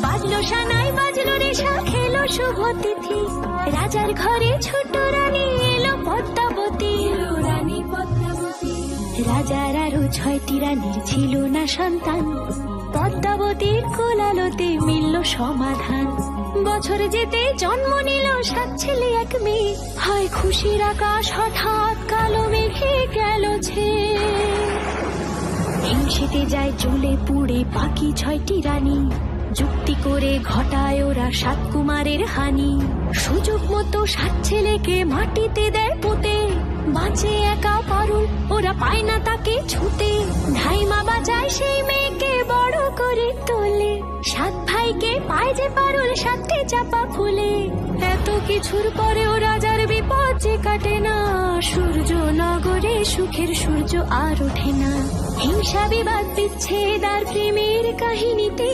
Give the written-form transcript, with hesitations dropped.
বাজলো সানাই বাজলো রেশা খেলো শুভ তিথি, রাজার ঘরে ছোট রানী এলো পদ্মাবতী। রানী পদ্মাবতী, রাজার আরো 6টি রানীর ছিল না সন্তান, পদ্মাবতীর কোলালোতে মিলল সমাধান। বছর যেতে জন্ম নিল 7 ছেলে 1 মেয়ে, হয় খুশির আকাশ হঠাৎ কালো মেঘে গেল ছেয়ে। হিংসেতে যায় জ্বলে পুড়ে বাকি 6টি রানী, যুক্তি করে ঘটায় ওরা 7 কুমারের হানি। সুযোগ মতো 7 ছেলেকে মাটিতে দেয় পুঁতে, বাঁচে একা পারুল ওরা পায় না তাকে ছুতে। ধাইমা বাজায় সেই মেয়েকে বড় করে তোলে, 7 ভাইকে পায় যে পারুল 7টি চাপা ফুলে। এত কিছুর পরেও রাজার বিপদ যে কাটে না, সূর্য নগরে সুখের সূর্য আর ওঠে না। হিংসা বিবাদ বিচ্ছেদ আর প্রেমের কাহিনীতে